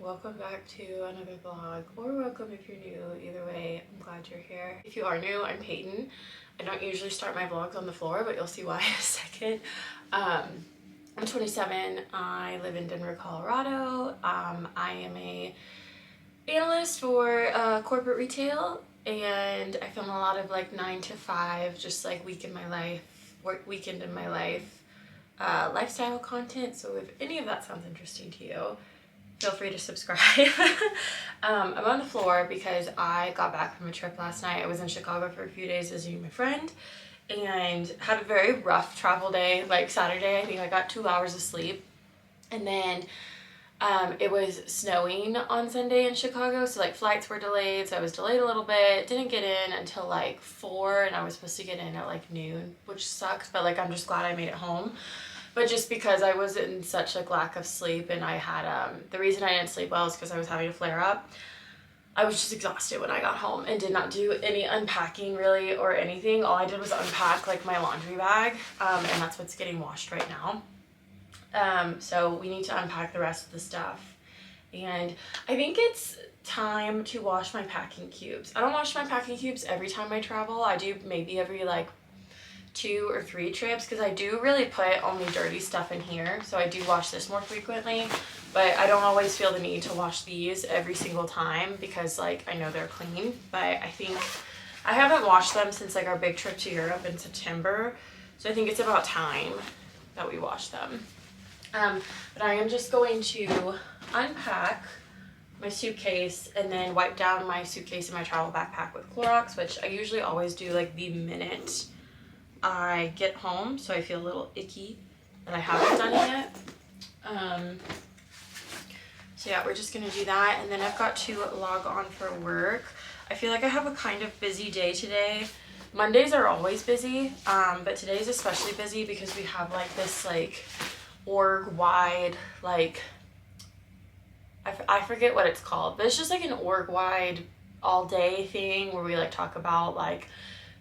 welcome back to another vlog, or welcome if you're new. Either way, I'm glad you're here. If you are new, I'm Payton. I don't usually start my vlogs on the floor, but you'll see why in a second. I'm 27. I live in Denver, Colorado. I am a analyst for corporate retail, and I film a lot of like 9 to 5, just like weekend in my life, lifestyle content. So if any of that sounds interesting to you, feel free to subscribe. I'm on the floor because I got back from a trip last night. I was in Chicago for a few days visiting my friend and had a very rough travel day. Like Saturday, I think I got 2 hours of sleep, and then it was snowing on Sunday in Chicago, so like flights were delayed, so I was delayed a little bit. Didn't get in until like 4, and I was supposed to get in at like noon, which sucks, but like I'm just glad I made it home. But just because I was in such like lack of sleep, and I had the reason I didn't sleep well is because I was having a flare up. I was just exhausted when I got home and did not do any unpacking really or anything. All I did was unpack like my laundry bag, and that's what's getting washed right now. So we need to unpack the rest of the stuff, and I think it's time to wash my packing cubes. I don't wash my packing cubes every time I travel. I do maybe every like 2 or 3 trips, because I do really put only dirty stuff in here, so I do wash this more frequently, but I don't always feel the need to wash these every single time because like I know they're clean. But I think I haven't washed them since like our big trip to Europe in September, so I think it's about time that we wash them. But I am just going to unpack my suitcase and then wipe down my suitcase and my travel backpack with Clorox, which I usually always do like the minute I get home, so I feel a little icky that I haven't done it yet. So yeah, we're just gonna do that, and then I've got to log on for work. I feel like I have a kind of busy day today. Mondays are always busy, but today's especially busy because we have like this like org-wide, like I forget what it's called, but it's just like an org-wide all-day thing where we like talk about like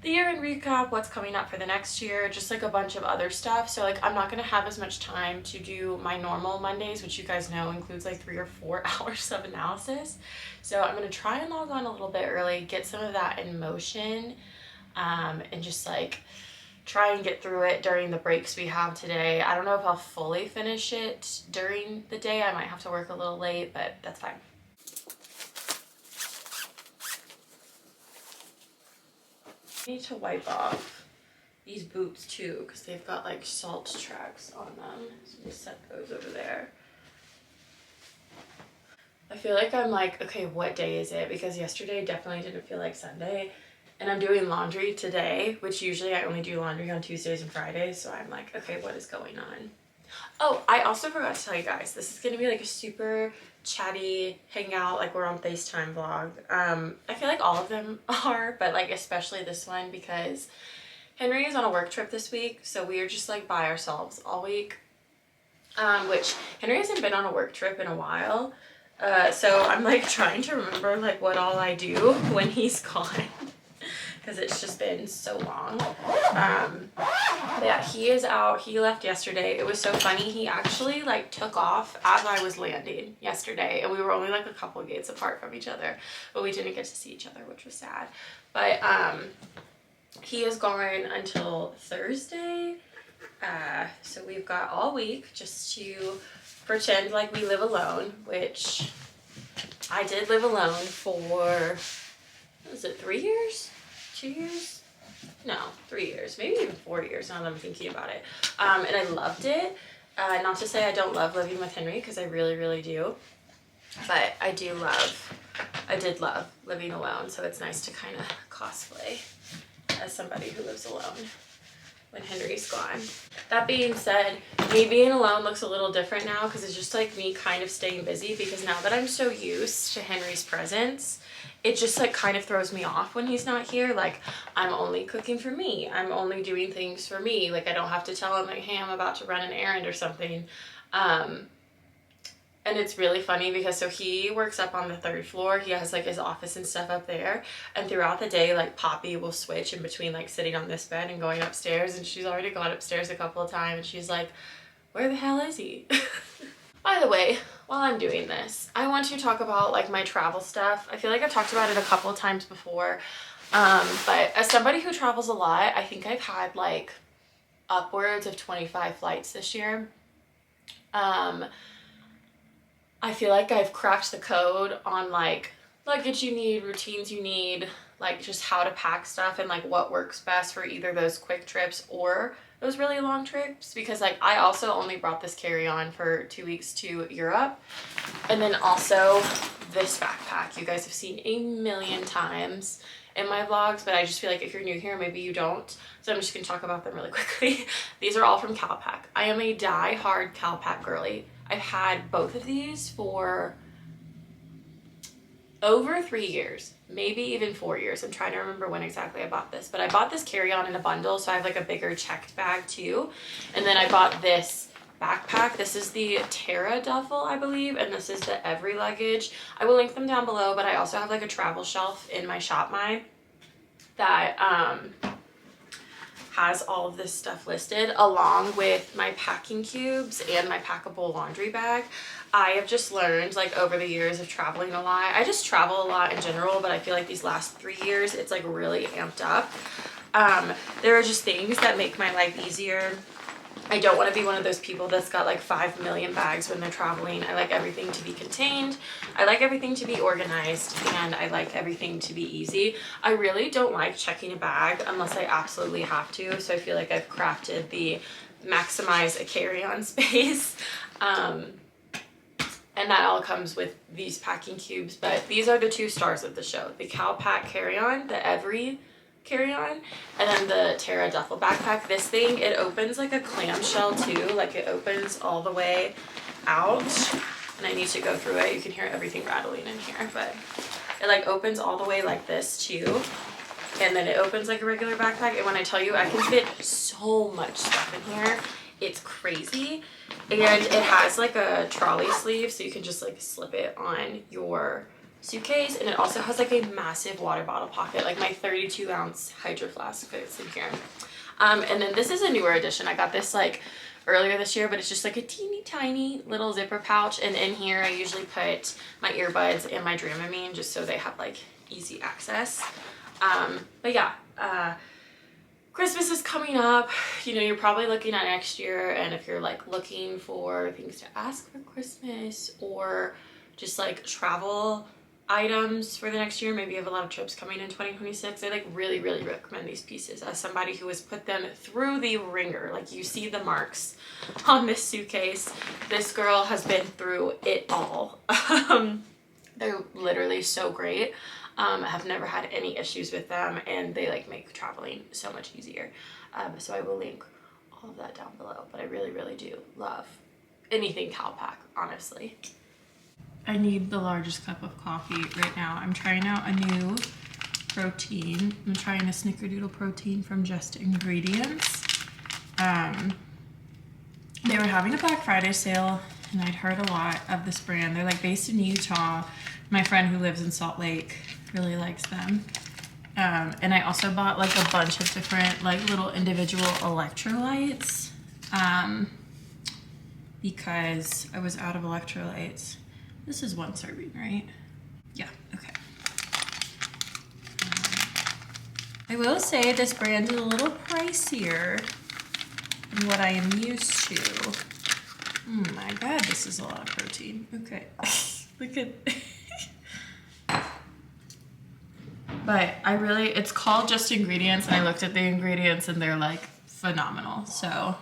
the year-end recap, what's coming up for the next year, just like a bunch of other stuff. So like I'm not gonna have as much time to do my normal Mondays, which you guys know includes like 3 or 4 hours of analysis. So I'm gonna try and log on a little bit early, get some of that in motion, and just like try and get through it during the breaks we have today. I don't know if I'll fully finish it during the day. I might have to work a little late, but that's fine. I need to wipe off these boots too because they've got like salt tracks on them. So I'm gonna set those over there. I feel like I'm like, okay, what day is it? Because yesterday definitely didn't feel like Sunday. And I'm doing laundry today, which usually I only do laundry on Tuesdays and Fridays. So I'm like, okay, what is going on? Oh, I also forgot to tell you guys, this is going to be like a super chatty hangout, like we're on FaceTime vlog. I feel like all of them are, but like especially this one because Henry is on a work trip this week. So we are just like by ourselves all week, which Henry hasn't been on a work trip in a while. So I'm like trying to remember like what all I do when he's gone. Because it's just been so long. But yeah, he is out. He left yesterday. It was so funny. He actually like took off as I was landing yesterday, and we were only like a couple of gates apart from each other, but we didn't get to see each other, which was sad. But he is gone until Thursday. So we've got all week just to pretend like we live alone, which I did live alone for, what was it, 3 years? 2 years? No, 3 years, maybe even 4 years now that I'm thinking about it. And I loved it. Not to say I don't love living with Henry, because I really, really do. But I did love living alone, so it's nice to kind of cosplay as somebody who lives alone when Henry's gone. That being said, me being alone looks a little different now because it's just like me kind of staying busy, because now that I'm so used to Henry's presence, it just like kind of throws me off when he's not here. Like I'm only cooking for me. I'm only doing things for me. Like I don't have to tell him like, hey, I'm about to run an errand or something. And it's really funny because so he works up on the 3rd floor. He has like his office and stuff up there. And throughout the day, like Poppy will switch in between like sitting on this bed and going upstairs. And she's already gone upstairs a couple of times. And she's like, where the hell is he? By the way, while I'm doing this, I want to talk about like my travel stuff. I feel like I've talked about it a couple of times before, but as somebody who travels a lot, I think I've had like upwards of 25 flights this year. I feel like I've cracked the code on like luggage you need, routines you need, like just how to pack stuff and like what works best for either those quick trips or those really long trips, because like I also only brought this carry-on for 2 weeks to Europe. And then also this backpack you guys have seen a million times in my vlogs, but I just feel like if you're new here, maybe you don't. So I'm just gonna talk about them really quickly. These are all from CALPAK. I am a die-hard CALPAK girly. I've had both of these for over 3 years, maybe even 4 years. I'm trying to remember when exactly I bought this, but I bought this carry-on in a bundle, so I have like a bigger checked bag too. And then I bought this backpack. This is the Terra duffel, I believe, and this is the Every Luggage. I will link them down below, but I also have like a travel shelf in my Shop My that has all of this stuff listed, along with my packing cubes and my packable laundry bag. I have just learned, like, over the years of traveling a lot. I just travel a lot in general, but I feel like these last 3 years, it's like really amped up. There are just things that make my life easier. I don't want to be one of those people that's got like 5 million bags when they're traveling. I like everything to be contained. I like everything to be organized, and I like everything to be easy. I really don't like checking a bag unless I absolutely have to. So I feel like I've crafted the maximize a carry-on space. And that all comes with these packing cubes, but these are the 2 stars of the show. The CALPAK carry-on, the Every carry-on, and then the Terra duffel backpack. This thing, it opens like a clamshell too, like it opens all the way out, and I need to go through it. You can hear everything rattling in here, but it like opens all the way like this too, and then it opens like a regular backpack. And when I tell you I can fit so much stuff in here, it's crazy. And it has like a trolley sleeve, so you can just like slip it on your suitcase. And it also has like a massive water bottle pocket, like my 32-ounce hydro flask fits in here. And then this is a newer edition. I got this like earlier this year, but it's just like a teeny tiny little zipper pouch, and in here I usually put my earbuds and my Dramamine just so they have like easy access. But yeah, Christmas is coming up. You know, you're probably looking at next year, and if you're like looking for things to ask for Christmas or just like travel items for the next year, maybe you have a lot of trips coming in 2026, I like really recommend these pieces as somebody who has put them through the ringer. Like, you see the marks on this suitcase. This girl has been through it all. They're literally so great. I have never had any issues with them, and they like make traveling so much easier. So I will link all of that down below, but I really do love anything CALPAK, honestly. I need the largest cup of coffee right now. I'm trying out a new protein. I'm trying a Snickerdoodle protein from Just Ingredients. They were having a Black Friday sale, and I'd heard a lot of this brand. They're like based in Utah. My friend who lives in Salt Lake really likes them. And I also bought like a bunch of different like little individual electrolytes because I was out of electrolytes. This is 1 serving, right? Yeah, okay. I will say this brand is a little pricier than what I am used to. Oh my god, this is a lot of protein. Okay, look at... But I really, it's called Just Ingredients, and I looked at the ingredients and they're like phenomenal. So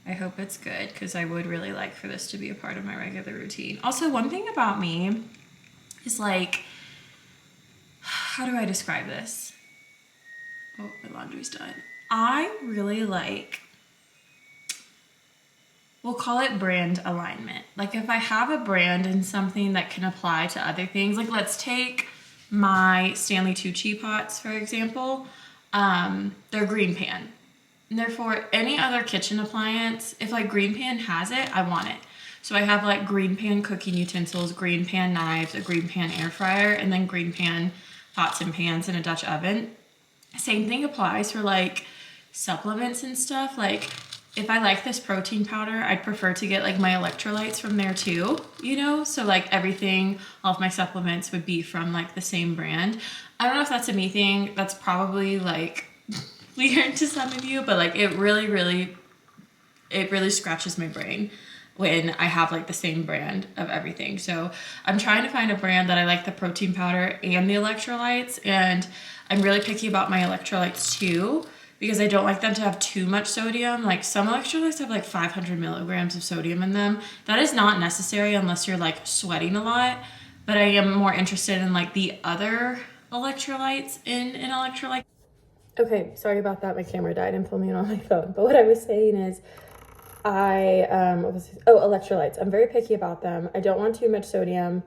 I hope it's good, because I would really like for this to be a part of my regular routine. Also, one thing about me is like, how do I describe this? Oh, my laundry's done. I really like, we'll call it brand alignment. Like, if I have a brand and something that can apply to other things, like let's take my Stanley Tucci pots, for example. They're green pan. And therefore, any other kitchen appliance, if like green pan has it, I want it. So I have like green pan cooking utensils, green pan knives, a green pan air fryer, and then green pan pots and pans in a Dutch oven. Same thing applies for like supplements and stuff. Like, if I like this protein powder, I'd prefer to get like my electrolytes from there too, you know? So like everything, all of my supplements would be from like the same brand. I don't know if that's a me thing. That's probably like weird to some of you, but like it really scratches my brain when I have like the same brand of everything. So I'm trying to find a brand that I like the protein powder and the electrolytes, and I'm really picky about my electrolytes too, because I don't like them to have too much sodium. Like some electrolytes have like 500 milligrams of sodium in them. That is not necessary unless you're like sweating a lot, but I am more interested in like the other electrolytes in an electrolyte. Okay, sorry about that. My camera died and filming on my phone. But what I was saying is electrolytes. I'm very picky about them. I don't want too much sodium.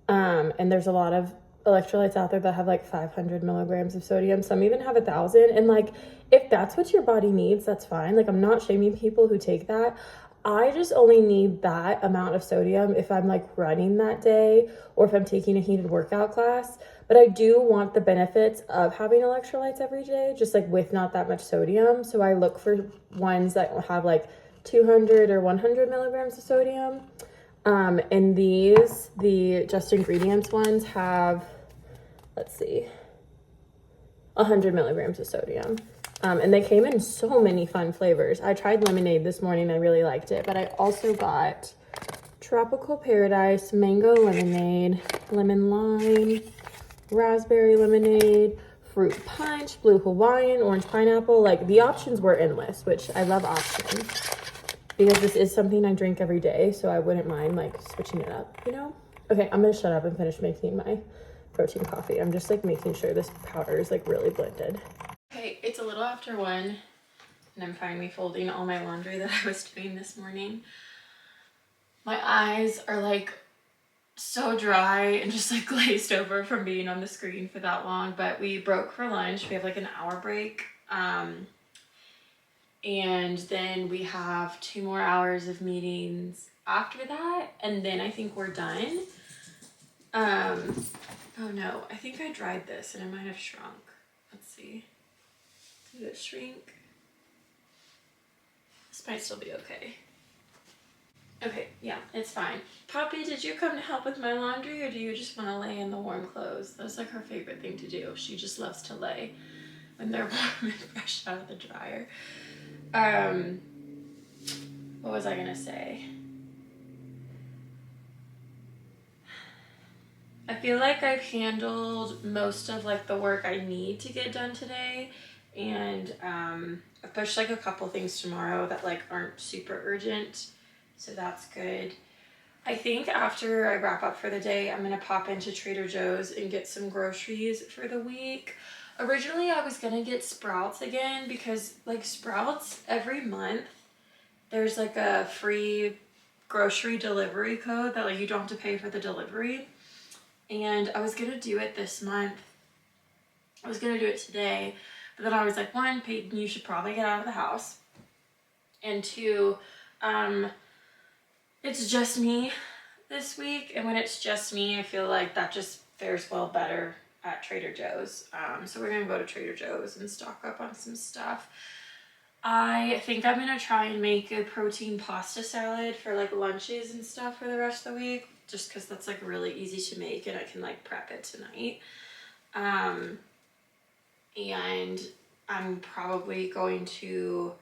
And there's a lot of electrolytes out there that have like 500 milligrams of sodium. Some even have 1,000. And like, if that's what your body needs, that's fine. Like, I'm not shaming people who take that. I just only need that amount of sodium if I'm like running that day or if I'm taking a heated workout class. But I do want the benefits of having electrolytes every day, just like with not that much sodium. So I look for ones that have like 200 or 100 milligrams of sodium. And these, the Just Ingredients ones have, let's see, 100 milligrams of sodium. And they came in so many fun flavors. I tried lemonade this morning. I really liked it. But I also got Tropical Paradise, Mango Lemonade, Lemon Lime, Raspberry Lemonade, Fruit Punch, Blue Hawaiian, Orange Pineapple. Like, the options were endless, which I love options, because this is something I drink every day, so I wouldn't mind like switching it up, you know? Okay, I'm gonna shut up and finish making my protein coffee. I'm just like making sure this powder is like really blended. Okay, it's a little after 1, and I'm finally folding all my laundry that I was doing this morning. My eyes are like so dry and just like glazed over from being on the screen for that long, but we broke for lunch. We have like an hour break. And then we have 2 more hours of meetings after that, and then I think we're done. Oh no, I think I dried this and it might have shrunk. Let's see. Did it shrink? This might still be okay. Okay, yeah, it's fine. Poppy, did you come to help with my laundry, or do you just want to lay in the warm clothes? That's like her favorite thing to do. She just loves to lay when they're warm and fresh out of the dryer. What was I gonna say? I feel like I've handled most of like the work I need to get done today, and I've pushed like a couple things tomorrow that like aren't super urgent, so that's good. I think after I wrap up for the day, I'm gonna pop into Trader Joe's and get some groceries for the week. Originally, I was gonna get Sprouts again, because like Sprouts, every month there's like a free grocery delivery code that like you don't have to pay for the delivery. And I was gonna do it this month. I was gonna do it today, but then I was like, 1, Peyton, you should probably get out of the house. And 2, it's just me this week. And when it's just me, I feel like that just fares well better at Trader Joe's. So we're gonna go to Trader Joe's and stock up on some stuff. I think I'm gonna try and make a protein pasta salad for like lunches and stuff for the rest of the week, just because that's like really easy to make and I can like prep it tonight. And I'm probably going to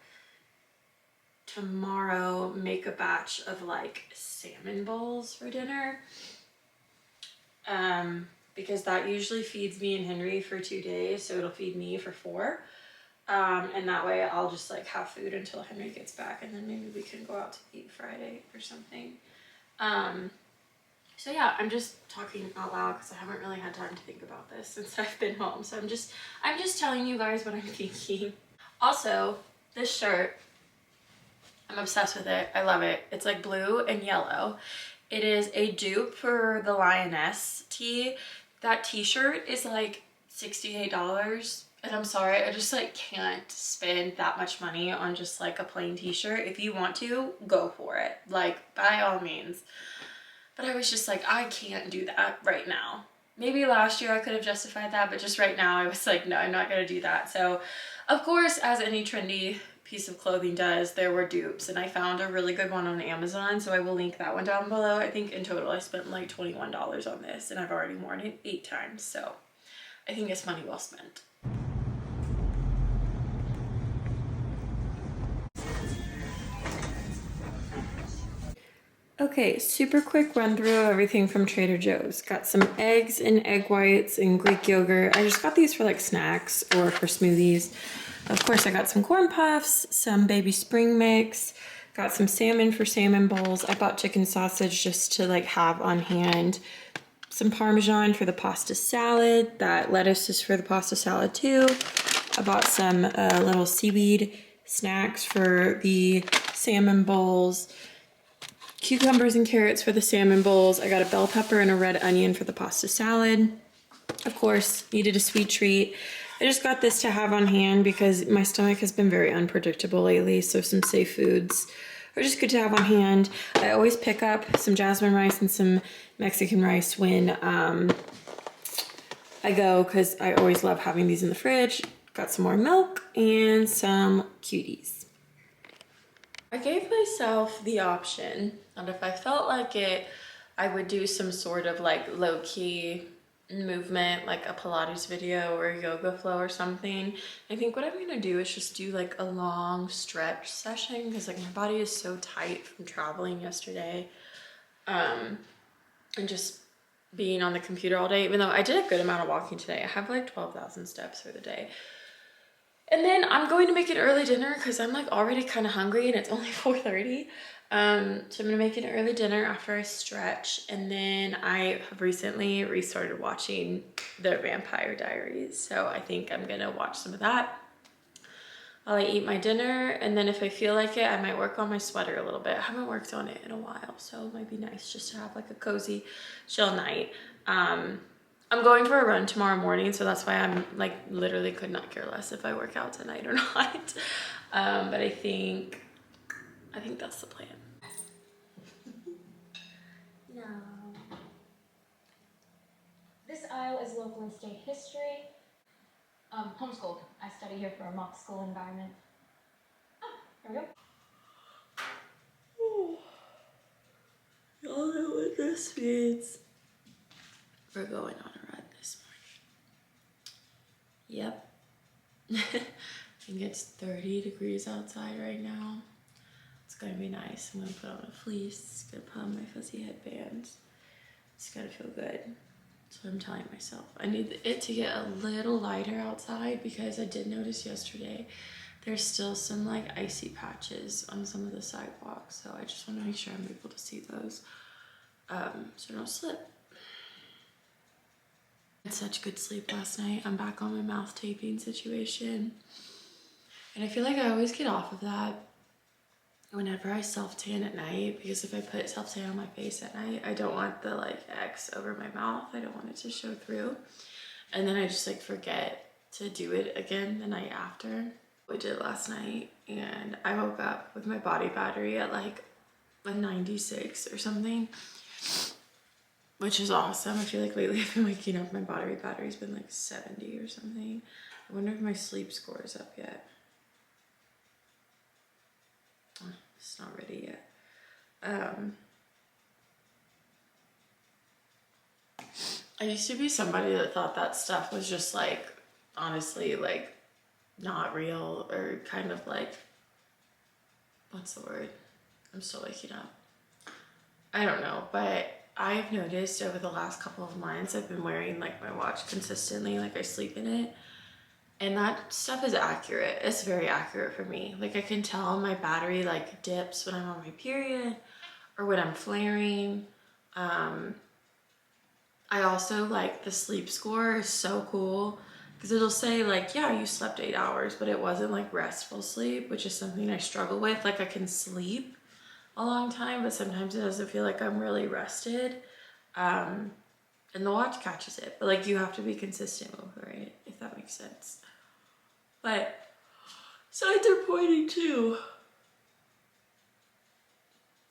tomorrow make a batch of like salmon bowls for dinner, because that usually feeds me and Henry for 2 days, so it'll feed me for 4. And that way I'll just like have food until Henry gets back, and then maybe we can go out to eat Friday or something. So yeah, I'm just talking out loud because I haven't really had time to think about this since I've been home. So I'm just telling you guys what I'm thinking. Also, this shirt, I'm obsessed with it. I love it. It's like blue and yellow. It is a dupe for the Lioness tee. That t-shirt is like $68. And I'm sorry, I just like can't spend that much money on just like a plain t-shirt. If you want to, go for it. Like, by all means. But I was just like, I can't do that right now. Maybe last year I could have justified that, but just right now I was like, no, I'm not gonna do that. So, of course, as any trendy piece of clothing does, there were dupes, and I found a really good one on Amazon, so I will link that one down below. I think in total I spent like $21 on this, and I've already worn it 8 times, so I think it's money well spent. Okay, super quick run through of everything from Trader Joe's. Got some eggs and egg whites and Greek yogurt. I just got these for like snacks or for smoothies. Of course, I got some corn puffs, some baby spring mix, got some salmon for salmon bowls. I bought chicken sausage just to like have on hand. Some Parmesan for the pasta salad. That lettuce is for the pasta salad too. I bought some little seaweed snacks for the salmon bowls. Cucumbers and carrots for the salmon bowls. I got a bell pepper and a red onion for the pasta salad. Of course, needed a sweet treat. I just got this to have on hand because my stomach has been very unpredictable lately, so some safe foods are just good to have on hand. I always pick up some jasmine rice and some Mexican rice when I go, because I always love having these in the fridge. Got some more milk and some cuties. I gave myself the option, and if I felt like it, I would do some sort of like low-key movement, like a Pilates video or a yoga flow or something. I think what I'm gonna do is just do like a long stretch session, because like my body is so tight from traveling yesterday, and just being on the computer all day, even though I did a good amount of walking today. I have like 12,000 steps for the day. And then I'm going to make an early dinner because I'm like already kind of hungry and it's only 4:30. So I'm gonna make an early dinner after I stretch. And then I have recently restarted watching The Vampire Diaries. So I think I'm gonna watch some of that while I eat my dinner. And then if I feel like it, I might work on my sweater a little bit. I haven't worked on it in a while, so it might be nice just to have like a cozy, chill night. I'm going for a run tomorrow morning, so that's why I'm like literally could not care less if I work out tonight or not. But I think that's the plan. No. This aisle is local and state history. Homeschooled. I study here for a mock school environment. Oh, there we go. Y'all know what this means. We're going on a run this morning. Yep. I think it's 30 degrees outside right now. It's gonna be nice. I'm gonna put on a fleece, gonna put on my fuzzy headbands. It's gonna feel good. That's what I'm telling myself. I need it to get a little lighter outside because I did notice yesterday there's still some like icy patches on some of the sidewalks. So I just want to make sure I'm able to see those so I don't slip. I had such good sleep last night. I'm back on my mouth taping situation. And I feel like I always get off of that whenever I self-tan at night, because if I put self-tan on my face at night, I don't want the like X over my mouth. I don't want it to show through. And then I just like forget to do it again the night after. We did last night, and I woke up with my body battery at like a 96 or something, which is awesome. I feel like lately I've been waking up, my battery's been like 70 or something. I wonder if my sleep score is up yet. Oh, it's not ready yet. I used to be somebody that thought that stuff was just like, honestly, like not real, or kind of like, what's the word? I'm still waking up. I don't know, but I've noticed over the last couple of months, I've been wearing like my watch consistently, like I sleep in it. And that stuff is accurate. It's very accurate for me. Like I can tell my battery like dips when I'm on my period or when I'm flaring. I also like the sleep score is so cool because it'll say like, yeah, you slept 8 hours, but it wasn't like restful sleep, which is something I struggle with. Like I can sleep a long time, but sometimes it doesn't feel like I'm really rested. And the watch catches it, but like you have to be consistent with it, if that makes sense. But signs are pointing too.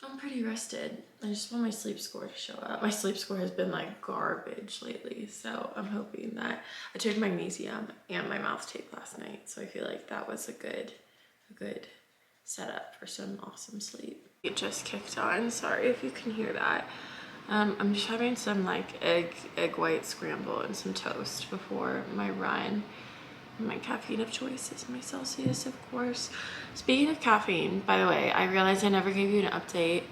I'm pretty rested. I just want my sleep score to show up. My sleep score has been like garbage lately, so I'm hoping that I took magnesium and my mouth tape last night, so I feel like that was a good a good setup for some awesome sleep. It just kicked on. Sorry if you can hear that. I'm just having some like egg white scramble and some toast before my run. My caffeine of choice is my Celsius, of course. Speaking of caffeine, by the way, I realized I never gave you an update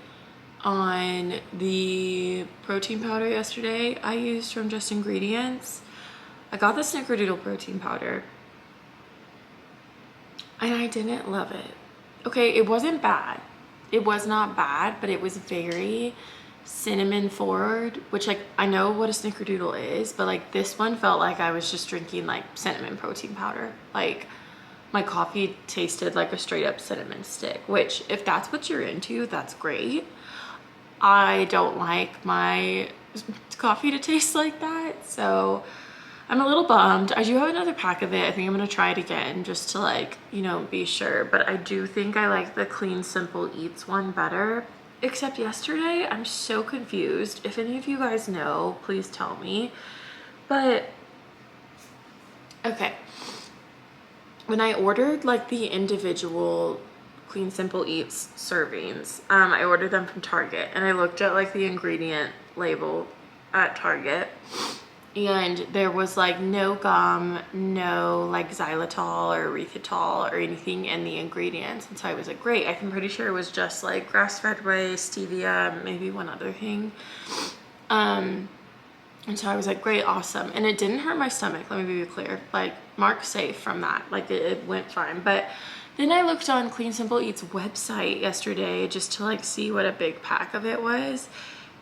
on the protein powder yesterday I used from Just Ingredients. I got the Snickerdoodle protein powder and I didn't love it. Okay, it wasn't bad. It was not bad, but it was very cinnamon forward, which like I know what a Snickerdoodle is, but like this one felt like I was just drinking like cinnamon protein powder. Like my coffee tasted like a straight up cinnamon stick, which if that's what you're into, that's great. I don't like my coffee to taste like that, so I'm a little bummed. I do have another pack of it. I think I'm gonna try it again just to like, you know, be sure, but I do think I like the Clean Simple Eats one better. Except yesterday, I'm so confused. If any of you guys know, please tell me. But, okay. When I ordered like the individual Clean Simple Eats servings, I ordered them from Target and I looked at like the ingredient label at Target and there was like no gum, no like xylitol or erythritol or anything in the ingredients. And so I was like, great. I'm pretty sure it was just like grass-fed whey, stevia, maybe one other thing. And so I was like, great, awesome. And it didn't hurt my stomach, let me be clear. Like, mark's safe from that. Like, it went fine. But then I looked on Clean Simple Eats website yesterday just to like see what a big pack of it was.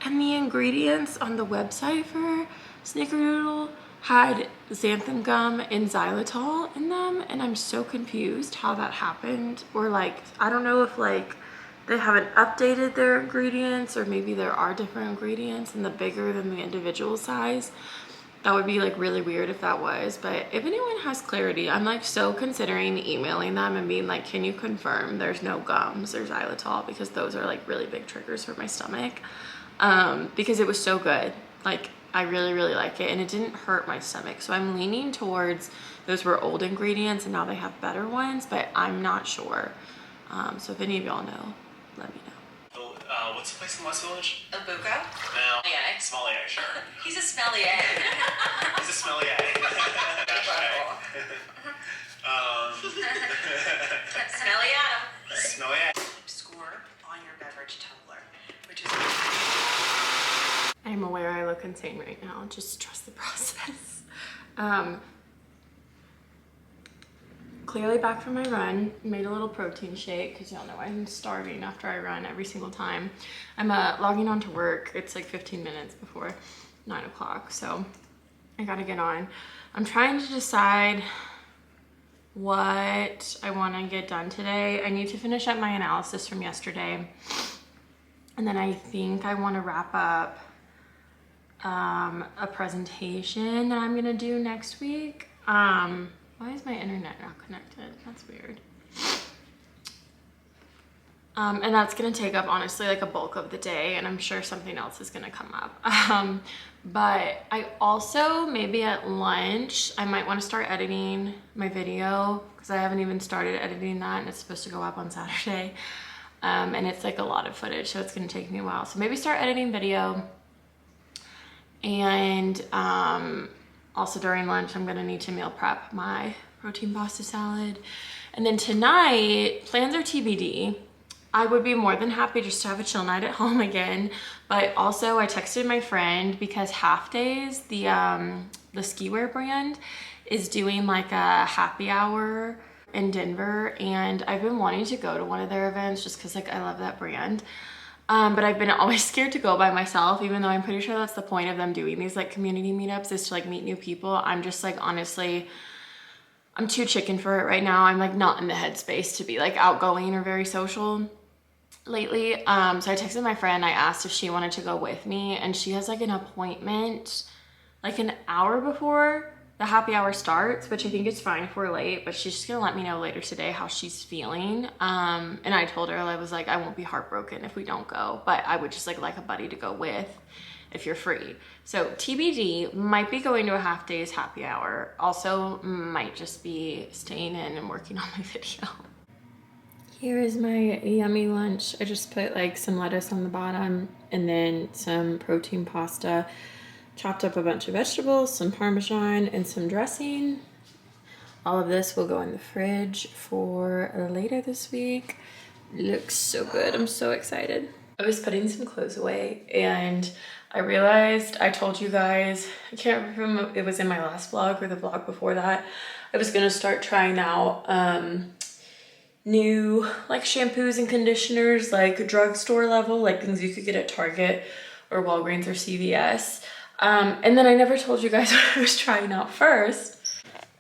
And the ingredients on the website for Snickerdoodle had xanthan gum and xylitol in them, and I'm so confused how that happened. Or like, I don't know if like they haven't updated their ingredients, or maybe there are different ingredients and the bigger than the individual size. That would be like really weird if that was. But if anyone has clarity, I'm like so considering emailing them and being like, can you confirm there's no gums or xylitol, because those are like really big triggers for my stomach. Because it was so good. Like, I really, really like it, and it didn't hurt my stomach. So I'm leaning towards those were old ingredients and now they have better ones, but I'm not sure. So if any of y'all know, let me know. What's the place in West Village? El Buco? No. Yeah. Sommelier, sure. He's a smelly egg. He's a smelly egg. Smelly Adam. Smelly egg. Score on your beverage tumbler, which is... I'm aware I look insane right now. Just trust the process. Clearly back from my run, made a little protein shake because y'all know I'm starving after I run every single time. I'm logging on to work. It's like 15 minutes before 9 o'clock, so I gotta get on. I'm trying to decide what I want to get done today. I need to finish up my analysis from yesterday, and then I think I want to wrap up a presentation that I'm gonna do next week. Why is my internet not connected? That's weird. And that's gonna take up honestly like a bulk of the day, and I'm sure something else is gonna come up. But I also, maybe at lunch, I might want to start editing my video because I haven't even started editing that, and it's supposed to go up on Saturday. And it's like a lot of footage, so it's gonna take me a while. So maybe start editing video. And also during lunch, I'm gonna need to meal prep my protein pasta salad. And then tonight, plans are TBD. I would be more than happy just to have a chill night at home again. But also I texted my friend because Half Days, the ski wear brand, is doing like a happy hour in Denver. And I've been wanting to go to one of their events just cause like I love that brand. But I've been always scared to go by myself, even though I'm pretty sure that's the point of them doing these like community meetups, is to like meet new people. I'm just like, honestly, I'm too chicken for it right now. I'm like not in the headspace to be like outgoing or very social lately. So I texted my friend, I asked if she wanted to go with me, and she has like an appointment like an hour before the happy hour starts, which I think is fine if we're late, but she's just gonna let me know later today how she's feeling. And I told her, I was like, I won't be heartbroken if we don't go, but I would just like a buddy to go with if you're free. So TBD, might be going to a Half Days happy hour. Also might just be staying in and working on my video. Here is my yummy lunch. I just put like some lettuce on the bottom and then some protein pasta, chopped up a bunch of vegetables, some Parmesan and some dressing. All of this will go in the fridge for later this week. Looks so good. I'm so excited. I was putting some clothes away and I realized, I told you guys, I can't remember if it was in my last vlog or the vlog before that, I was gonna start trying out new like shampoos and conditioners, like drugstore level, like things you could get at Target or Walgreens or CVS. And then I never told you guys what I was trying out first.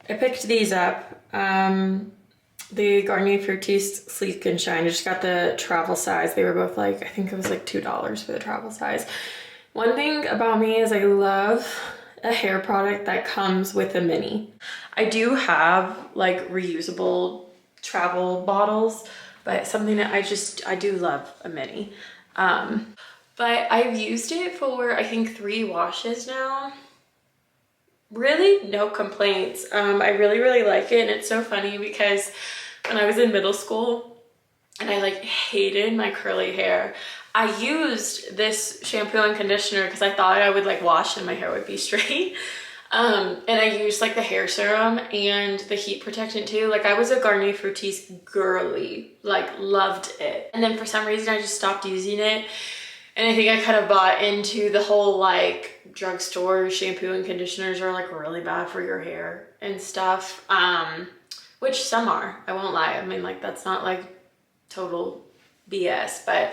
I picked these up. The Garnier Fructis Sleek and Shine. I just got the travel size. They were both like, I think it was like $2 for the travel size. One thing about me is I love a hair product that comes with a mini. I do have like reusable travel bottles, but something that I do love a mini. But I've used it for I think 3 washes now. Really no complaints. I really like it, and it's so funny because when I was in middle school and I like hated my curly hair, I used this shampoo and conditioner because I thought I would like wash and my hair would be straight. And I used like the hair serum and the heat protectant too. Like I was a Garnier Fructis girly, like loved it. And then for some reason I just stopped using it. And I think I kind of bought into the whole like drugstore shampoo and conditioners are like really bad for your hair and stuff. Which some are, I won't lie. I mean, like that's not like total BS, but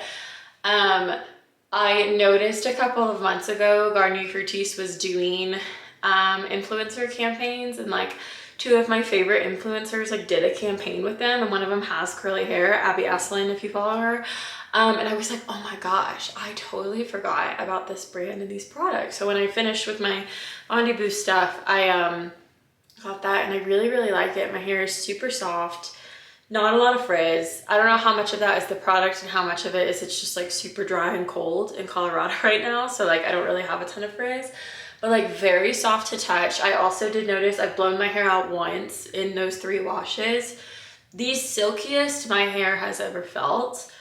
I noticed a couple of months ago Garnier Fructis was doing influencer campaigns, and like 2 of my favorite influencers like did a campaign with them, and one of them has curly hair, Abby Aslin, if you follow her. And I was like, oh my gosh, I totally forgot about this brand and these products. So when I finished with my Bondi Boost stuff, I got that, and I really like it. My hair is super soft, not a lot of frizz. I don't know how much of that is the product and how much of it is it's just like super dry and cold in Colorado right now. So like I don't really have a ton of frizz, but like very soft to touch. I also did notice I've blown my hair out once in those 3 washes. The silkiest my hair has ever felt.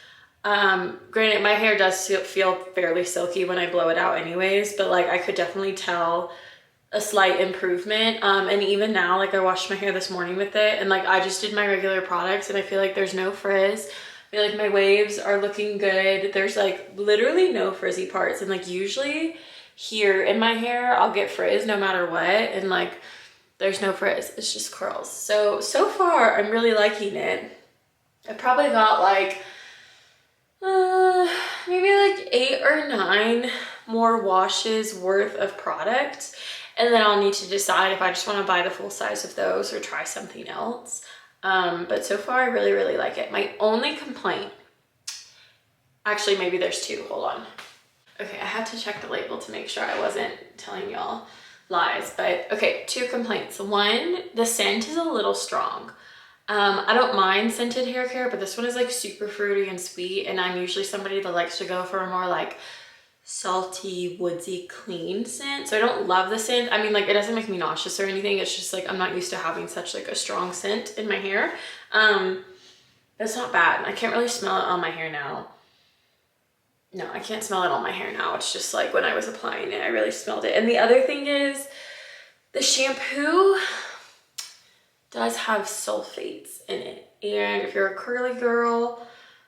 Granted, my hair does feel fairly silky when I blow it out anyways, but like I could definitely tell a slight improvement. And even now, like I washed my hair this morning with it, and like I just did my regular products and I feel like there's no frizz. I feel like my waves are looking good. There's like literally no frizzy parts, and like usually here in my hair I'll get frizz no matter what, and like there's no frizz, it's just curls. So far I'm really liking it. I probably got like maybe like 8 or 9 more washes worth of product, and then I'll need to decide if I just want to buy the full size of those or try something else. But so far I really like it. My only complaint, actually maybe there's 2, hold on. Okay, I had to check the label to make sure I wasn't telling y'all lies, but okay, 2 complaints. 1, the scent is a little strong. I don't mind scented hair care, but this one is like super fruity and sweet, and I'm usually somebody that likes to go for a more like salty, woodsy, clean scent. So I don't love the scent. I mean, like it doesn't make me nauseous or anything. It's just like I'm not used to having such like a strong scent in my hair. It's not bad. I can't really smell it on my hair now. No, I can't smell it on my hair now. It's just like when I was applying it, I really smelled it. And the other thing is the shampoo does have sulfates in it. And if you're a curly girl,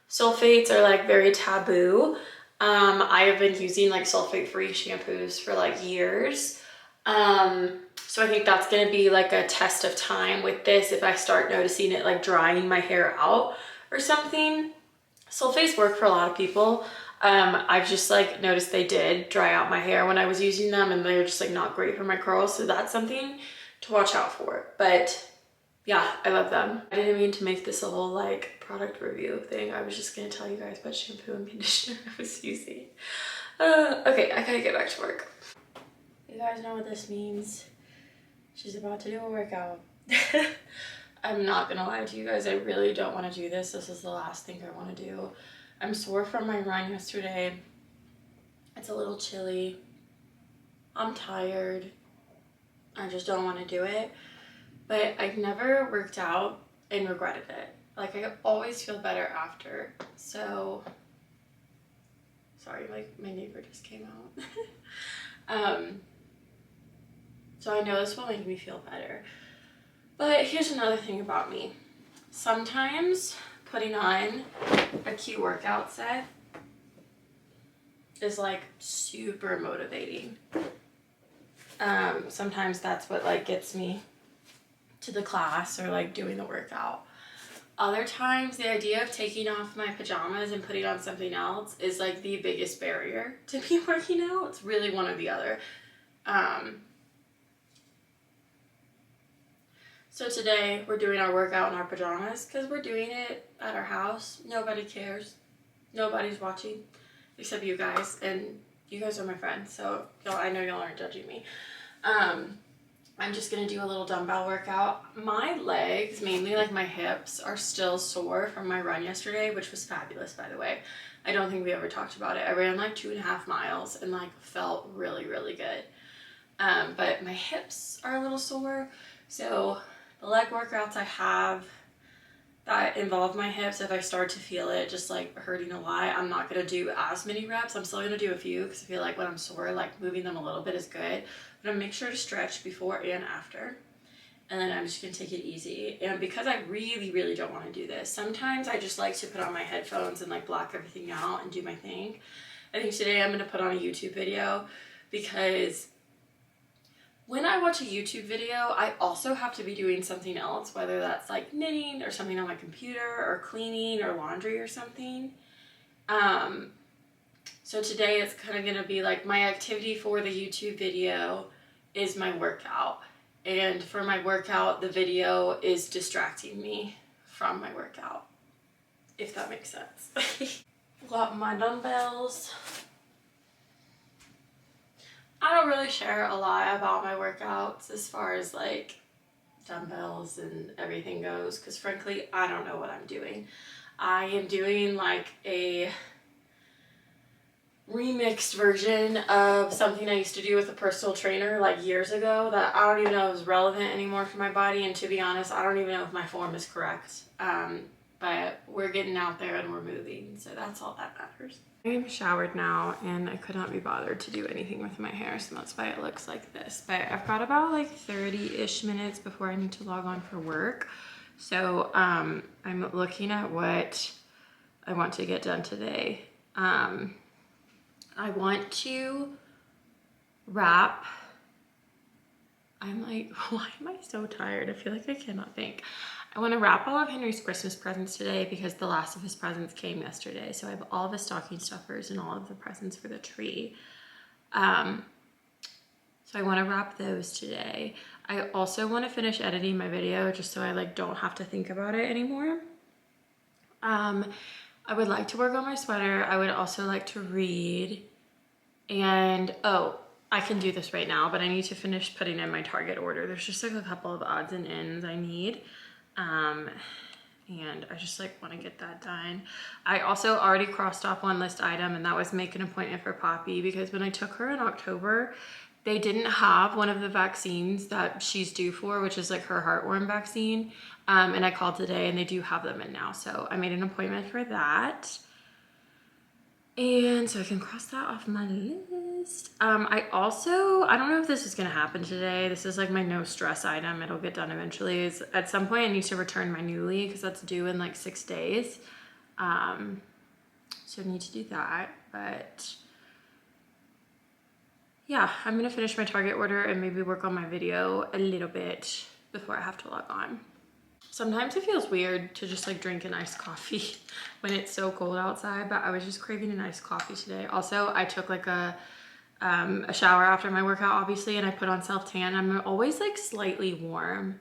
sulfates are like very taboo. I have been using like sulfate-free shampoos for like years. So I think that's gonna be like a test of time with this. If I start noticing it like drying my hair out or something. Sulfates work for a lot of people. I've just like noticed they did dry out my hair when I was using them, and they're just like not great for my curls. So that's something to watch out for. But yeah, I love them. I didn't mean to make this a whole like product review thing. I was just gonna tell you guys what shampoo and conditioner I was using. Okay, I gotta get back to work. You guys know what this means. She's about to do a workout. I'm not gonna lie to you guys, I really don't want to do this. This is the last thing I want to do. I'm sore from my run yesterday. It's a little chilly. I'm tired. I just don't want to do it. But I've never worked out and regretted it. Like I always feel better after. So, sorry, my neighbor just came out. So I know this will make me feel better. But here's another thing about me. Sometimes putting on a cute workout set is like super motivating. Sometimes that's what like gets me to the class or like doing the workout. Other times the idea of taking off my pajamas and putting on something else is like the biggest barrier to me working out. It's really one or the other. So today we're doing our workout in our pajamas because we're doing it at our house. Nobody cares. Nobody's watching except you guys, and you guys are my friends, so I know y'all aren't judging me. I'm just gonna do a little dumbbell workout. My legs, mainly like my hips, are still sore from my run yesterday, which was fabulous, by the way. I don't think we ever talked about it. I ran like 2.5 miles and like felt really, really good. But my hips are a little sore, so the leg workouts I have that involve my hips, if I start to feel it just like hurting a lot, I'm not gonna do as many reps. I'm still gonna do a few because I feel like when I'm sore, like moving them a little bit is good. But I'm gonna make sure to stretch before and after. And then I'm just gonna take it easy. And because I really, really don't wanna do this, sometimes I just like to put on my headphones and like block everything out and do my thing. I think today I'm gonna put on a YouTube video because when I watch a YouTube video, I also have to be doing something else, whether that's like knitting or something on my computer or cleaning or laundry or something. So today it's kind of gonna be like my activity for the YouTube video is my workout. And for my workout, the video is distracting me from my workout, if that makes sense. Got my dumbbells. I don't really share a lot about my workouts as far as like dumbbells and everything goes, because frankly, I don't know what I'm doing. I am doing like a remixed version of something I used to do with a personal trainer like years ago that I don't even know is relevant anymore for my body, and to be honest, I don't even know if my form is correct. But we're getting out there and we're moving, so that's all that matters. I'm showered now and I could not be bothered to do anything with my hair, so that's why it looks like this. But I've got about like 30-ish minutes before I need to log on for work. So I'm looking at what I want to get done today. I want to wrap. I'm like, why am I so tired? I feel like I cannot think. I want to wrap all of Henry's Christmas presents today because the last of his presents came yesterday. So I have all of his stocking stuffers and all of the presents for the tree. So I want to wrap those today. I also want to finish editing my video just so I like don't have to think about it anymore. I would like to work on my sweater. I would also like to read. And oh, I can do this right now, but I need to finish putting in my Target order. There's just like a couple of odds and ends I need. And I just like want to get that done. I also already crossed off one list item, and that was make an appointment for Poppy, because when I took her in October, they didn't have one of the vaccines that she's due for, which is like her heartworm vaccine. And I called today and they do have them in now. So I made an appointment for that. And so I can cross that off my list. I don't know if this is gonna happen today. This is like my no stress item. It'll get done eventually. At some point I need to return my Nuuly because that's due in like 6 days. So I need to do that, but yeah, I'm gonna finish my Target order and maybe work on my video a little bit before I have to log on. Sometimes it feels weird to just like drink an iced coffee when it's so cold outside, but I was just craving an iced coffee today. Also, I took like a shower after my workout, obviously, and I put on self-tan. I'm always like slightly warm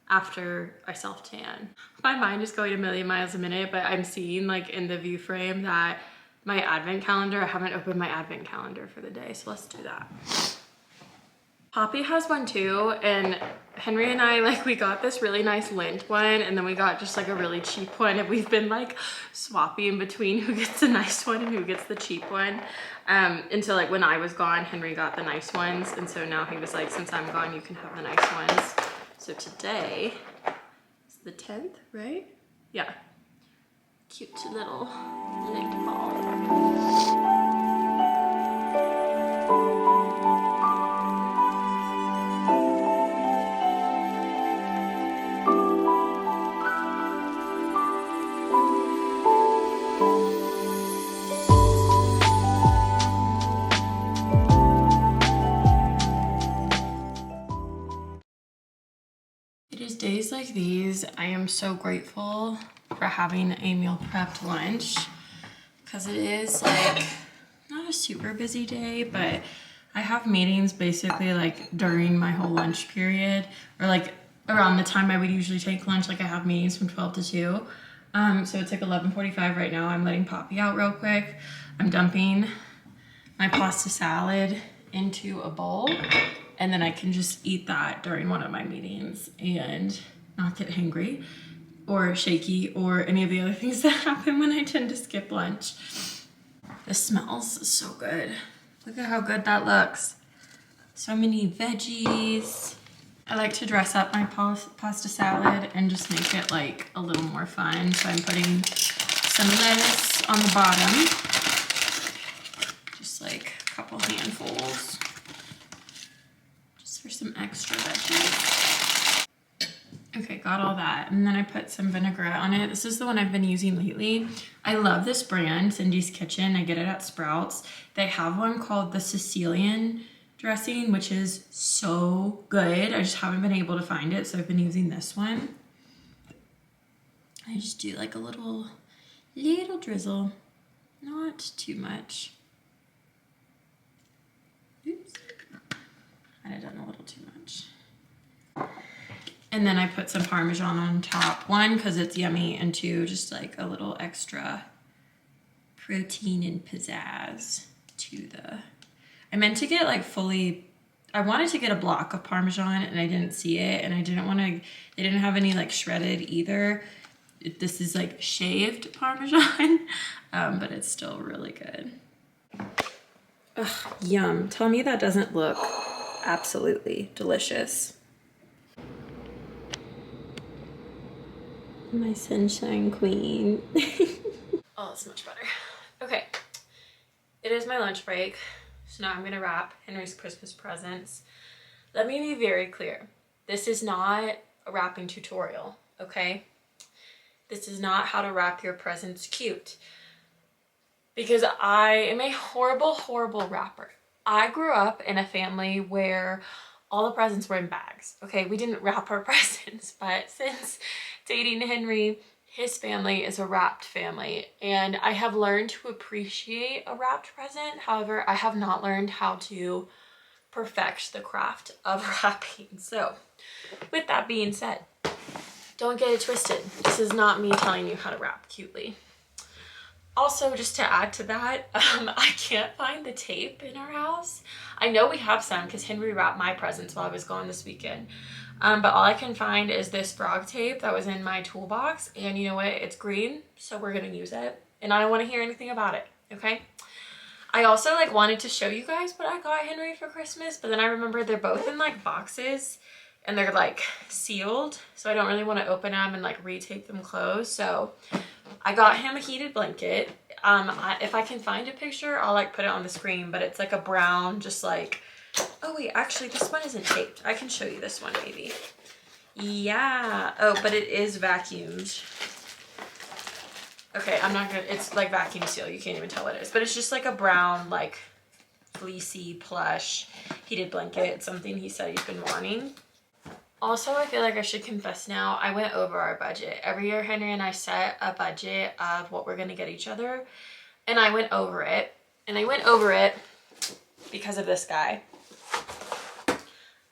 after I self-tan. My mind is going a million miles a minute, but I'm seeing like in the view frame that my advent calendar, I haven't opened my advent calendar for the day, so let's do that. Poppy has one too, and Henry and I, like, we got this really nice lint one, and then we got just like a really cheap one, and we've been like swapping between who gets the nice one and who gets the cheap one. Until like when I was gone, Henry got the nice ones, and so now he was like, since I'm gone, you can have the nice ones. So today is the 10th, right? Yeah. Cute little link ball. It is days like these I am so grateful for having a meal prepped lunch, because it is like not a super busy day, but I have meetings basically like during my whole lunch period, or like around the time I would usually take lunch. Like I have meetings from 12 to 2. So it's like 11:45 right now. I'm letting Poppy out real quick. I'm dumping my pasta salad into a bowl, and then I can just eat that during one of my meetings and not get hangry or shaky or any of the other things that happen when I tend to skip lunch. This smells so good. Look at how good that looks. So many veggies. I like to dress up my pasta salad and just make it like a little more fun. So I'm putting some lettuce on the bottom. Just like a couple handfuls. Just for some extra veggies. Okay, got all that. And then I put some vinaigrette on it. This is the one I've been using lately. I love this brand, Cindy's Kitchen. I get it at Sprouts. They have one called the Sicilian dressing, which is so good. I just haven't been able to find it, so I've been using this one. I just do like a little drizzle, not too much. Oops, might have done a little too much. And then I put some Parmesan on top. One, because it's yummy, and two, just like a little extra protein and pizzazz to the... I meant to get like I wanted to get a block of Parmesan and I didn't see it, and I didn't want to, they didn't have any like shredded either. This is like shaved Parmesan, but it's still really good. Ugh, yum. Tell me that doesn't look absolutely delicious. My sunshine queen. Oh, that's much better. Okay, it is my lunch break. So now I'm gonna wrap Henry's Christmas presents. Let me be very clear. This is not a wrapping tutorial, okay? This is not how to wrap your presents cute. Because I am a horrible, horrible wrapper. I grew up in a family where all the presents were in bags, okay? We didn't wrap our presents, but since dating Henry, his family is a wrapped family, and I have learned to appreciate a wrapped present. However, I have not learned how to perfect the craft of wrapping. So with that being said, don't get it twisted. This is not me telling you how to wrap cutely. Also, just to add to that, I can't find the tape in our house. I know we have some because Henry wrapped my presents while I was gone this weekend. But all I can find is this frog tape that was in my toolbox. And you know what? It's green, so we're going to use it. And I don't want to hear anything about it, okay? I also like wanted to show you guys what I got Henry for Christmas, but then I remembered they're both in like boxes and they're like sealed. So I don't really want to open them and like re-tape them closed. So I got him a heated blanket. If I can find a picture, I'll like put it on the screen, but it's like a brown, just like, oh wait, actually this one isn't taped. I can show you this one maybe. Yeah. Oh, but it is vacuumed. Okay, I'm not gonna, it's like vacuum seal. You can't even tell what it is, but it's just like a brown, like fleecy plush heated blanket. It's something he said he's been wanting. Also, I feel like I should confess now, I went over our budget. Every year, Henry and I set a budget of what we're gonna get each other, and I went over it. And I went over it because of this guy.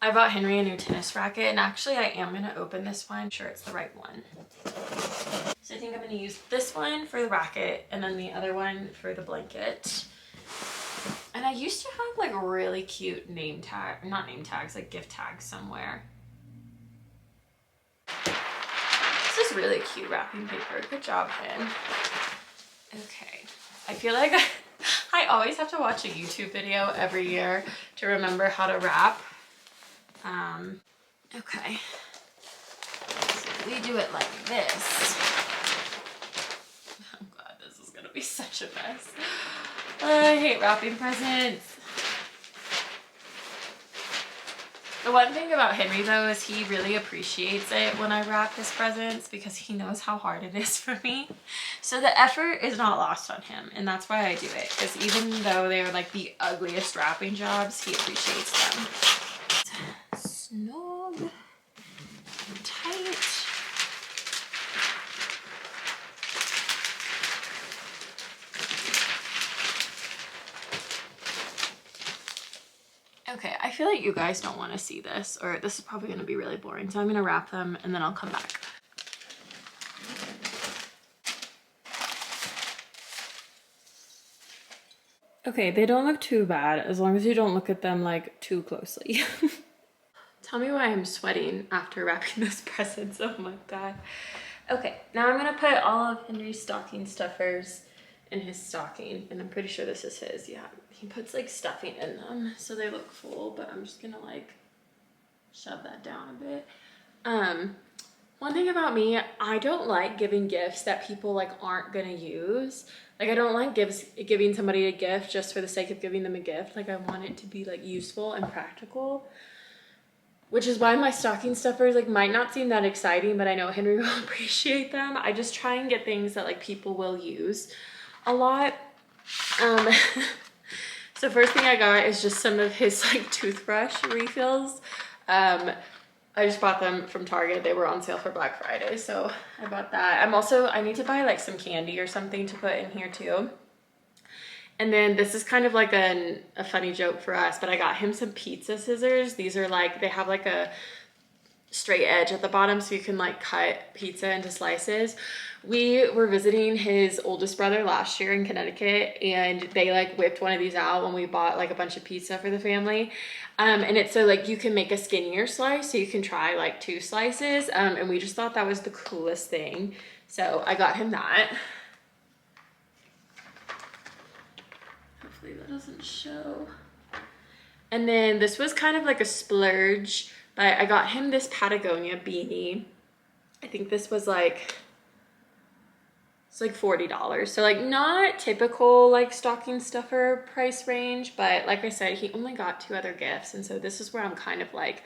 I bought Henry a new tennis racket, and actually I am gonna open this one. I'm sure it's the right one. So I think I'm gonna use this one for the racket, and then the other one for the blanket. And I used to have like really cute name tag, not name tags, like gift tags somewhere. This is really cute wrapping paper. Good job, Hen. Okay. I feel like I always have to watch a YouTube video every year to remember how to wrap. Okay. So we do it like this. be such a mess. I hate wrapping presents. The one thing about Henry though is he really appreciates it when I wrap his presents because he knows how hard it is for me. So the effort is not lost on him, and that's why I do it, because even though they're like the ugliest wrapping jobs, he appreciates them. Snug and tight. Okay, I feel like you guys don't want to see this, or this is probably going to be really boring, so I'm going to wrap them and then I'll come back. Okay, they don't look too bad as long as you don't look at them like too closely. Tell me why I'm sweating after wrapping those presents. Oh my god. Okay, now I'm going to put all of Henry's stocking stuffers in his stocking, and I'm pretty sure this is his. Yeah, he puts like stuffing in them so they look full, but I'm just gonna like shove that down a bit. One thing about me, I don't like giving gifts that people like aren't gonna use. Like I don't like giving somebody a gift just for the sake of giving them a gift. Like I want it to be like useful and practical, which is why my stocking stuffers like might not seem that exciting, but I know Henry will appreciate them. I just try and get things that like people will use a lot. So first thing I got is just some of his like toothbrush refills. I just bought them from Target. They were on sale for Black Friday, so I bought that. I need to buy like some candy or something to put in here too. And then this is kind of like a funny joke for us, but I got him some pizza scissors. These are like, they have like a straight edge at the bottom so you can like cut pizza into slices. We were visiting his oldest brother last year in Connecticut, and they like whipped one of these out when we bought like a bunch of pizza for the family. And it's so like you can make a skinnier slice, so you can try like 2 slices. And we just thought that was the coolest thing. So I got him that. Hopefully that doesn't show. And then this was kind of like a splurge, but I got him this Patagonia beanie. I think this was like, it's like $40. So like not typical like stocking stuffer price range, but like I said, he only got 2 other gifts. And so this is where I'm kind of like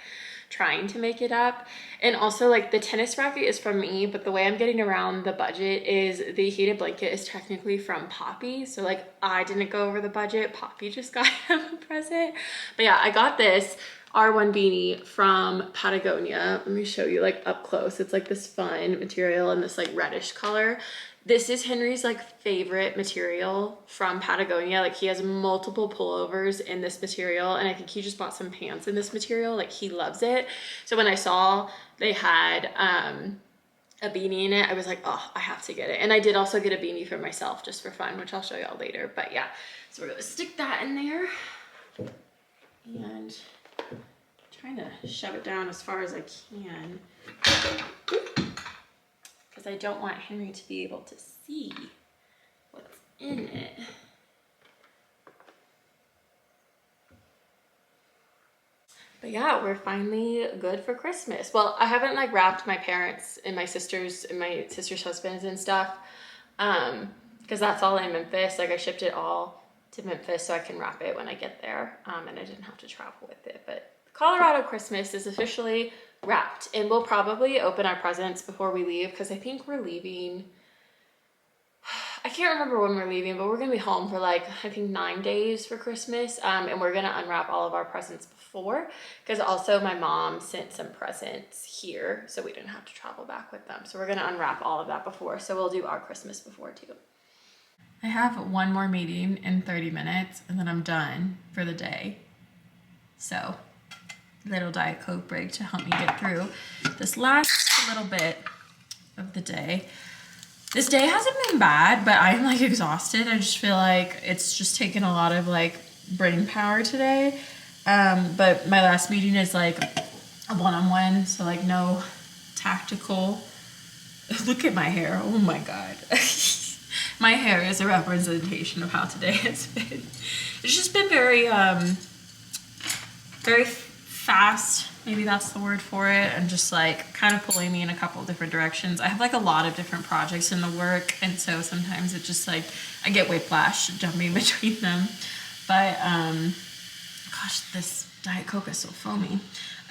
trying to make it up. And also like the tennis racket is from me, but the way I'm getting around the budget is the heated blanket is technically from Poppy. So like I didn't go over the budget. Poppy just got him a present. But yeah, I got this R1 beanie from Patagonia. Let me show you like up close. It's like this fun material in this like reddish color. This is Henry's like favorite material from Patagonia. Like he has multiple pullovers in this material, and I think he just bought some pants in this material. Like he loves it. So when I saw they had a beanie in it, I was like, oh, I have to get it. And I did also get a beanie for myself just for fun, which I'll show y'all later. But yeah, so we're gonna stick that in there and trying to shove it down as far as I can, because I don't want Henry to be able to see what's in it. But yeah, we're finally good for Christmas. Well, I haven't like wrapped my parents and my sister's husbands and stuff, because that's all in Memphis. Like I shipped it all to Memphis so I can wrap it when I get there, and I didn't have to travel with it. But Colorado Christmas is officially wrapped, and we'll probably open our presents before we leave, because I think we're leaving, I can't remember when we're leaving, but we're gonna be home for like I think 9 days for Christmas, and we're gonna unwrap all of our presents before, because also my mom sent some presents here so we didn't have to travel back with them. So we're gonna unwrap all of that before, so we'll do our Christmas before too. I have one more meeting in 30 minutes and then I'm done for the day. So little Diet Coke break to help me get through this last little bit of the day. This day hasn't been bad, but I'm like exhausted. I just feel like it's just taken a lot of like brain power today. But my last meeting is like a one-on-one, so like no tactical. Look at my hair. Oh my God. My hair is a representation of how today has been. It's just been very, very fast maybe that's the word for it, and just like kind of pulling me in a couple of different directions. I have like a lot of different projects in the work, and so sometimes it just like I get whiplash jumping between them. But gosh, this Diet Coke is so foamy.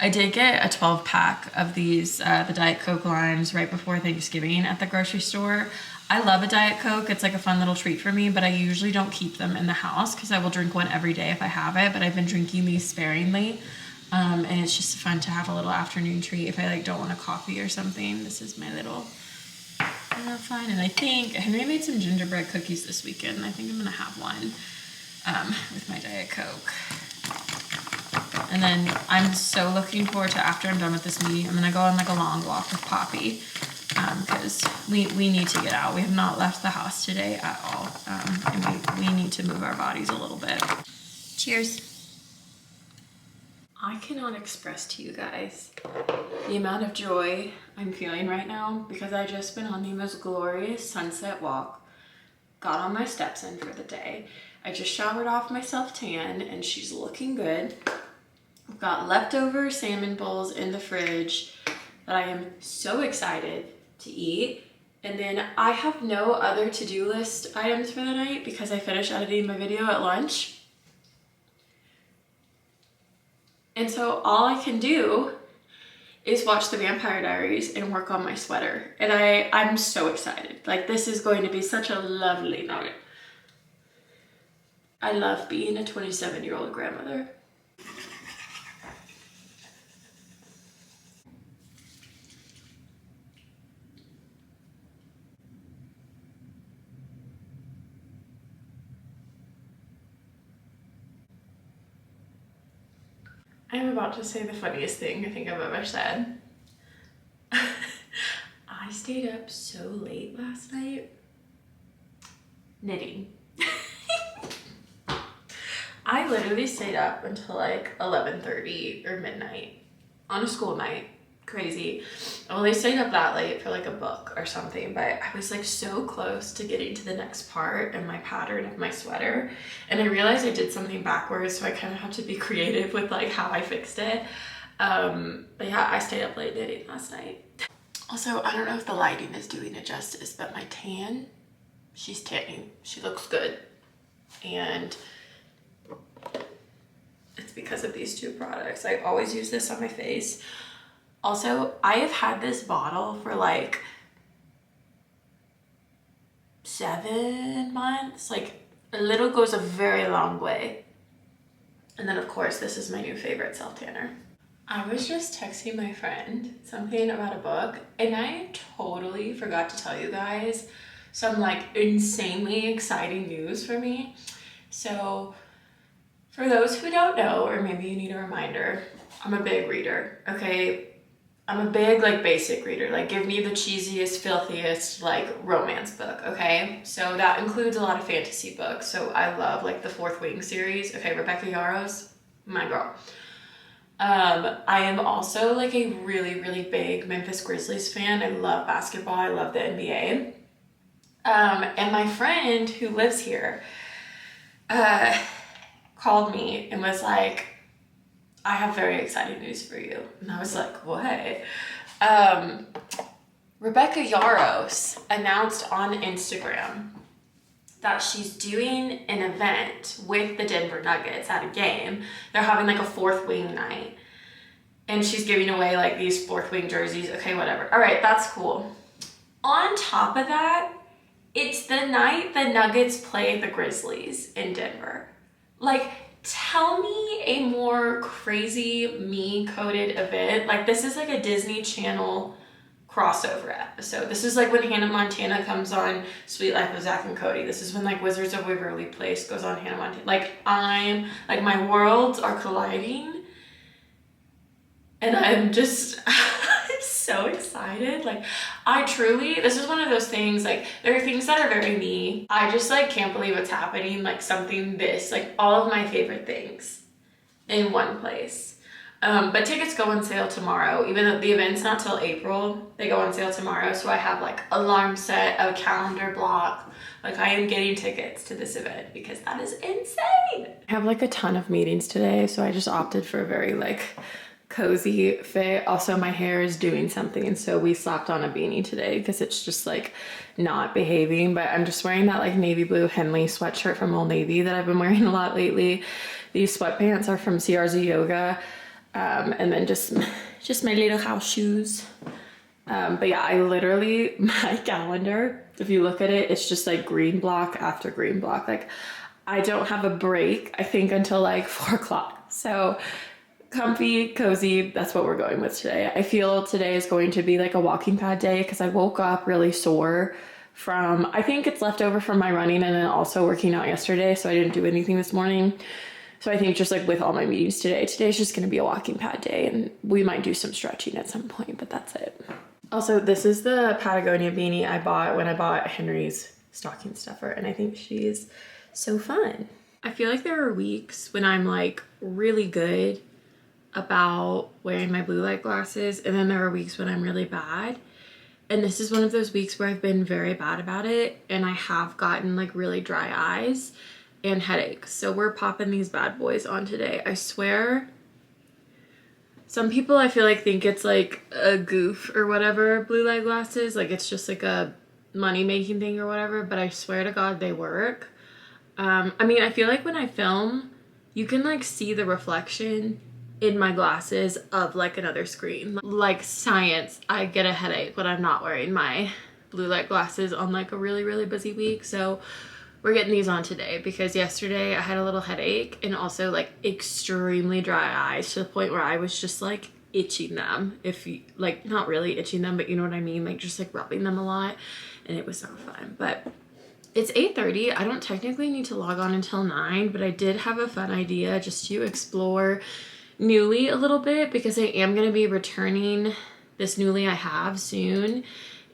I did get a 12-pack of these, the Diet Coke lines right before Thanksgiving at the grocery store. I love a Diet Coke. It's like a fun little treat for me, but I usually don't keep them in the house because I will drink one every day if I have it, but I've been drinking these sparingly. And it's just fun to have a little afternoon treat if I like don't want a coffee or something. This is my little fun. And I think Henry made some gingerbread cookies this weekend. I think I'm gonna have one with my Diet Coke. And then I'm so looking forward to, after I'm done with this meeting, I'm gonna go on like a long walk with Poppy because we need to get out. We have not left the house today at all, and we need to move our bodies a little bit. Cheers. I cannot express to you guys the amount of joy I'm feeling right now because I just been on the most glorious sunset walk, got on my steps in for the day. I just showered off my self-tan and she's looking good. I've got leftover salmon bowls in the fridge that I am so excited to eat. And then I have no other to-do list items for the night because I finished editing my video at lunch. And so all I can do is watch The Vampire Diaries and work on my sweater. And I'm so excited. Like, this is going to be such a lovely night. I love being a 27-year-old grandmother. I'm about to say the funniest thing I think I've ever said. I stayed up so late last night knitting. I literally stayed up until like 11:30 or midnight on a school night. Crazy. I only stayed up that late for like a book or something, but I was like so close to getting to the next part in my pattern of my sweater, and I realized I did something backwards, so I kind of had to be creative with like how I fixed it. But yeah, I stayed up late knitting last night. Also, I don't know if the lighting is doing it justice, but my tan, she's tanning. She looks good, and it's because of these two products. I always use this on my face. Also, I have had this bottle for like 7 months. Like, a little goes a very long way. And then of course, this is my new favorite self-tanner. I was just texting my friend something about a book, and I totally forgot to tell you guys some like insanely exciting news for me. So for those who don't know, or maybe you need a reminder, I'm a big reader, okay? I'm a big, like, basic reader. Like, give me the cheesiest, filthiest, like, romance book, okay? So that includes a lot of fantasy books. So I love, like, the Fourth Wing series. Okay, Rebecca Yarros, my girl. I am also, like, a really, really big Memphis Grizzlies fan. I love basketball. I love the NBA. And my friend who lives here called me and was like, I have very exciting news for you. And I was like, what? Rebecca Yarros announced on Instagram that she's doing an event with the Denver Nuggets at a game. They're having like a Fourth Wing night. And she's giving away like these Fourth Wing jerseys. Okay, whatever. All right, that's cool. On top of that, it's the night the Nuggets play the Grizzlies in Denver. Like, tell me a more crazy me-coded event. Like, this is like a Disney Channel crossover episode. This is like when Hannah Montana comes on Sweet Life of Zack and Cody. This is when like Wizards of Waverly Place goes on Hannah Montana. Like, I'm like, my worlds are colliding, and I'm just so excited. Like, I truly, this is one of those things, like, there are things that are very me. I just like can't believe it's happening, like something this, like all of my favorite things in one place. But tickets go on sale tomorrow. Even though the event's not till April, they go on sale tomorrow. So I have like alarm set, a calendar block. Like, I am getting tickets to this event because that is insane. I have like a ton of meetings today, so I just opted for a very like cozy fit. Also, my hair is doing something, and so we slapped on a beanie today because it's just like not behaving. But I'm just wearing that like navy blue Henley sweatshirt from Old Navy that I've been wearing a lot lately. These sweatpants are from CRZ Yoga, and then just my little house shoes. But yeah, I literally, my calendar, if you look at it, it's just like green block after green block. Like I don't have a break, I think, until like 4 o'clock. So comfy, cozy, that's what we're going with today. I feel today is going to be like a walking pad day because I woke up really sore from, I think it's left over from my running and then also working out yesterday. So I didn't do anything this morning. So I think just like with all my meetings today's just going to be a walking pad day, and we might do some stretching at some point, but that's it. Also, this is the Patagonia beanie I bought when I bought Henry's stocking stuffer, and I think she's so fun. I feel like there are weeks when I'm like really good about wearing my blue light glasses, and then there are weeks when I'm really bad. And this is one of those weeks where I've been very bad about it, and I have gotten like really dry eyes and headaches. So we're popping these bad boys on today. I swear, some people I feel like think it's like a goof or whatever, blue light glasses, like it's just like a money making thing or whatever, but I swear to God they work. I mean, I feel like when I film, you can like see the reflection in my glasses of like another screen. Like science, I get a headache when I'm not wearing my blue light glasses on like a really, really busy week. So we're getting these on today because yesterday I had a little headache and also like extremely dry eyes to the point where I was just like itching them. If you like, not really itching them, but you know what I mean? Like just like rubbing them a lot, and it was not fun. But it's 8:30. I don't technically need to log on until 9, but I did have a fun idea just to explore Nuuly a little bit because I am going to be returning this Nuuly I have soon.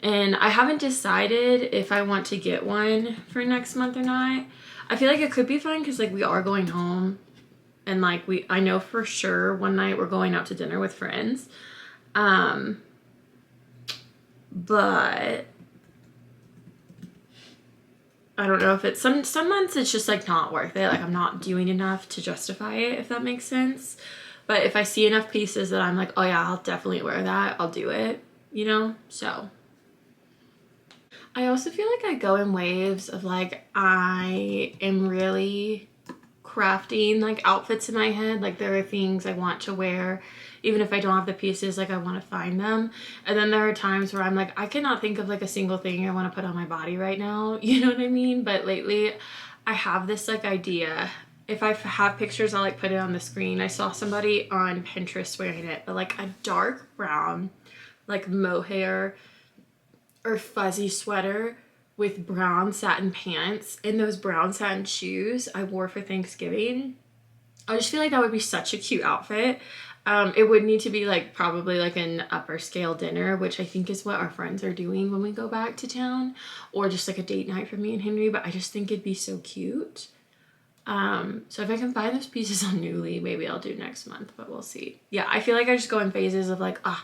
And I haven't decided if I want to get one for next month or not. I feel like it could be fun because like we are going home, and like I know for sure one night we're going out to dinner with friends. But I don't know if it's some months it's just like not worth it. Like I'm not doing enough to justify it, if that makes sense. But if I see enough pieces that I'm like, oh yeah, I'll definitely wear that, I'll do it, you know? So I also feel like I go in waves of like I am really crafting like outfits in my head. Like there are things I want to wear even if I don't have the pieces, like I want to find them. And then there are times where I'm like, I cannot think of like a single thing I want to put on my body right now, you know what I mean? But lately I have this like idea, if I have pictures I'll like put it on the screen. I saw somebody on Pinterest wearing it, but like a dark brown like mohair or fuzzy sweater with brown satin pants and those brown satin shoes I wore for Thanksgiving. I just feel like that would be such a cute outfit. It would need to be like probably like an upper scale dinner, which I think is what our friends are doing when we go back to town, or just like a date night for me and Henry, but I just think it'd be so cute. So if I can find those pieces on Nuuly, maybe I'll do next month, but we'll see. Yeah, I feel like I just go in phases of like, I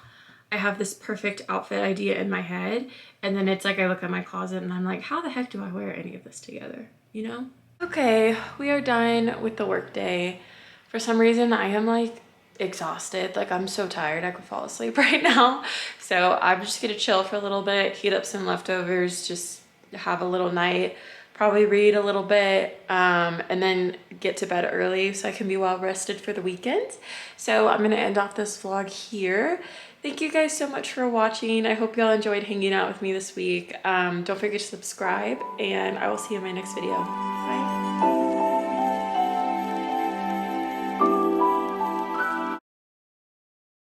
have this perfect outfit idea in my head, and then it's like I look at my closet and I'm like, how the heck do I wear any of this together, you know? Okay, we are done with the work day. For some reason, I am like exhausted. Like I'm so tired I could fall asleep right now. So I'm just gonna chill for a little bit, heat up some leftovers, just have a little night, probably read a little bit, and then get to bed early so I can be well rested for the weekend. So I'm gonna end off this vlog here. Thank you guys so much for watching. I hope y'all enjoyed hanging out with me this week. Don't forget to subscribe, and I will see you in my next video.